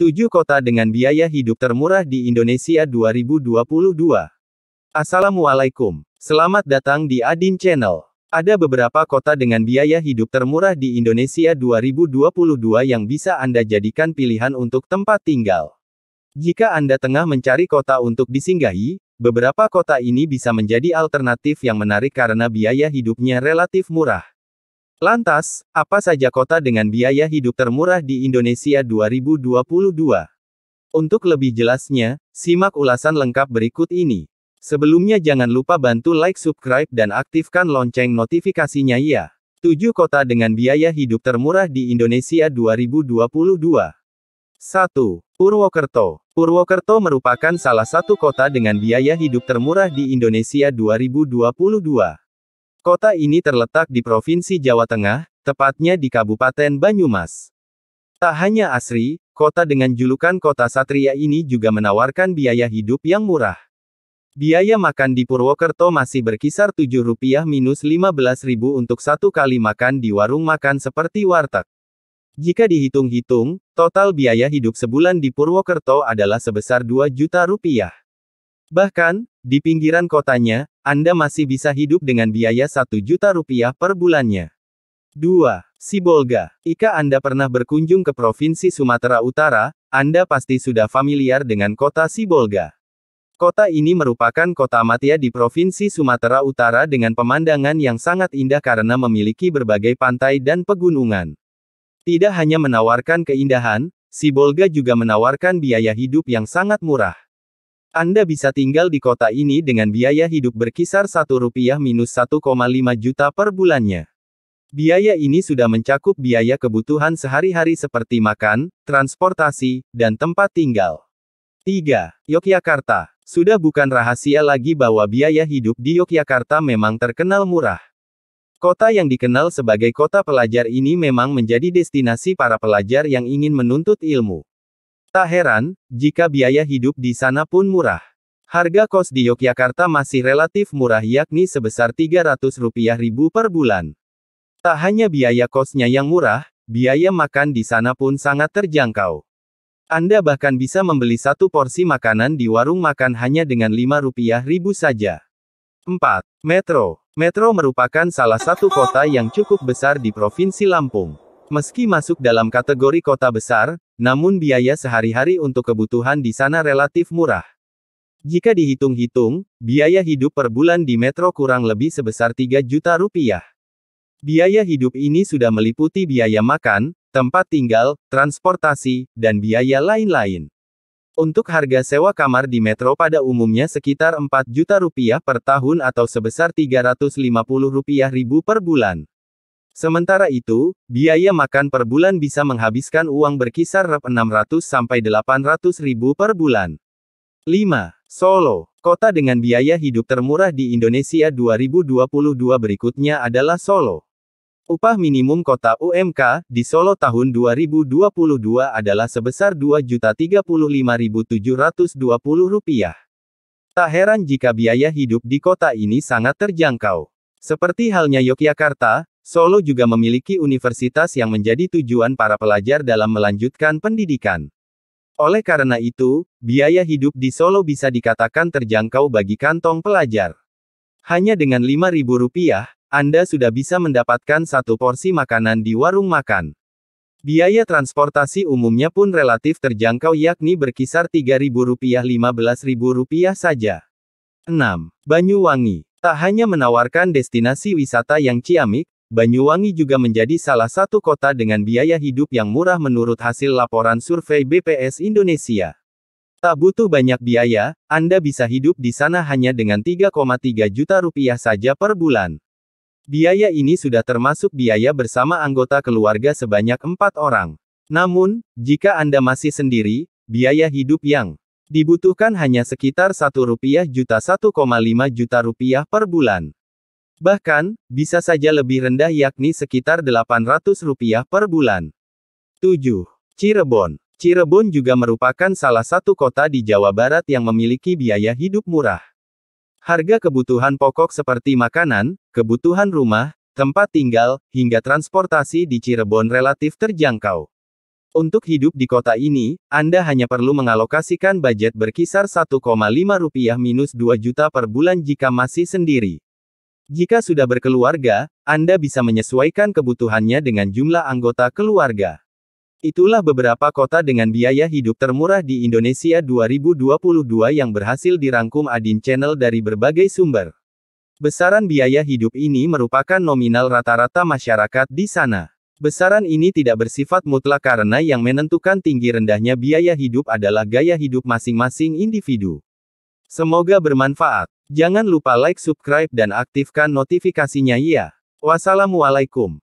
7 kota dengan biaya hidup termurah di Indonesia 2022. Assalamualaikum. Selamat datang di Adin Channel. Ada beberapa kota dengan biaya hidup termurah di Indonesia 2022 yang bisa Anda jadikan pilihan untuk tempat tinggal. Jika Anda tengah mencari kota untuk disinggahi, beberapa kota ini bisa menjadi alternatif yang menarik karena biaya hidupnya relatif murah. Lantas, apa saja kota dengan biaya hidup termurah di Indonesia 2022? Untuk lebih jelasnya, simak ulasan lengkap berikut ini. Sebelumnya jangan lupa bantu like, subscribe, dan aktifkan lonceng notifikasinya ya. 7 kota dengan biaya hidup termurah di Indonesia 2022. 1. Purwokerto. Purwokerto merupakan salah satu kota dengan biaya hidup termurah di Indonesia 2022. Kota ini terletak di Provinsi Jawa Tengah, tepatnya di Kabupaten Banyumas. Tak hanya asri, kota dengan julukan Kota Satria ini juga menawarkan biaya hidup yang murah. Biaya makan di Purwokerto masih berkisar Rp7-15.000 untuk satu kali makan di warung makan seperti warteg. Jika dihitung-hitung, total biaya hidup sebulan di Purwokerto adalah sebesar Rp2 juta. Bahkan, di pinggiran kotanya, Anda masih bisa hidup dengan biaya Rp1 juta per bulannya. 2. Sibolga. Jika Anda pernah berkunjung ke Provinsi Sumatera Utara, Anda pasti sudah familiar dengan kota Sibolga. Kota ini merupakan kota amatia di Provinsi Sumatera Utara dengan pemandangan yang sangat indah karena memiliki berbagai pantai dan pegunungan. Tidak hanya menawarkan keindahan, Sibolga juga menawarkan biaya hidup yang sangat murah. Anda bisa tinggal di kota ini dengan biaya hidup berkisar Rp1-1,5 juta per bulannya. Biaya ini sudah mencakup biaya kebutuhan sehari-hari seperti makan, transportasi, dan tempat tinggal. 3. Yogyakarta. Sudah bukan rahasia lagi bahwa biaya hidup di Yogyakarta memang terkenal murah. Kota yang dikenal sebagai kota pelajar ini memang menjadi destinasi para pelajar yang ingin menuntut ilmu. Tak heran, jika biaya hidup di sana pun murah. Harga kos di Yogyakarta masih relatif murah yakni sebesar Rp300.000 per bulan. Tak hanya biaya kosnya yang murah, biaya makan di sana pun sangat terjangkau. Anda bahkan bisa membeli satu porsi makanan di warung makan hanya dengan Rp5.000 saja. 4. Metro. Metro merupakan salah satu kota yang cukup besar di Provinsi Lampung. Meski masuk dalam kategori kota besar, namun biaya sehari-hari untuk kebutuhan di sana relatif murah. Jika dihitung-hitung, biaya hidup per bulan di Metro kurang lebih sebesar Rp3 juta. Biaya hidup ini sudah meliputi biaya makan, tempat tinggal, transportasi, dan biaya lain-lain. Untuk harga sewa kamar di Metro pada umumnya sekitar Rp4 juta per tahun atau sebesar Rp350.000 per bulan. Sementara itu, biaya makan per bulan bisa menghabiskan uang berkisar Rp600 sampai Rp800.000 per bulan. 5. Solo. Kota dengan biaya hidup termurah di Indonesia 2022 berikutnya adalah Solo. Upah minimum kota UMK di Solo tahun 2022 adalah sebesar Rp2.035.720. Tak heran jika biaya hidup di kota ini sangat terjangkau. Seperti halnya Yogyakarta, Solo juga memiliki universitas yang menjadi tujuan para pelajar dalam melanjutkan pendidikan. Oleh karena itu, biaya hidup di Solo bisa dikatakan terjangkau bagi kantong pelajar. Hanya dengan Rp5.000, Anda sudah bisa mendapatkan satu porsi makanan di warung makan. Biaya transportasi umumnya pun relatif terjangkau yakni berkisar Rp3.000-Rp15.000 saja. 6. Banyuwangi. Tak hanya menawarkan destinasi wisata yang ciamik, Banyuwangi juga menjadi salah satu kota dengan biaya hidup yang murah menurut hasil laporan survei BPS Indonesia. Tak butuh banyak biaya, Anda bisa hidup di sana hanya dengan Rp3,3 juta saja per bulan. Biaya ini sudah termasuk biaya bersama anggota keluarga sebanyak 4 orang. Namun, jika Anda masih sendiri, biaya hidup yang dibutuhkan hanya sekitar Rp1,5 juta per bulan. Bahkan, bisa saja lebih rendah yakni sekitar Rp800 per bulan. 7. Cirebon. Cirebon juga merupakan salah satu kota di Jawa Barat yang memiliki biaya hidup murah. Harga kebutuhan pokok seperti makanan, kebutuhan rumah, tempat tinggal, hingga transportasi di Cirebon relatif terjangkau. Untuk hidup di kota ini, Anda hanya perlu mengalokasikan budget berkisar 1,5 rupiah minus 2 juta per bulan jika masih sendiri. Jika sudah berkeluarga, Anda bisa menyesuaikan kebutuhannya dengan jumlah anggota keluarga. Itulah beberapa kota dengan biaya hidup termurah di Indonesia 2022 yang berhasil dirangkum Adin Channel dari berbagai sumber. Besaran biaya hidup ini merupakan nominal rata-rata masyarakat di sana. Besaran ini tidak bersifat mutlak karena yang menentukan tinggi rendahnya biaya hidup adalah gaya hidup masing-masing individu. Semoga bermanfaat. Jangan lupa like, subscribe dan aktifkan notifikasinya ya. Wassalamualaikum.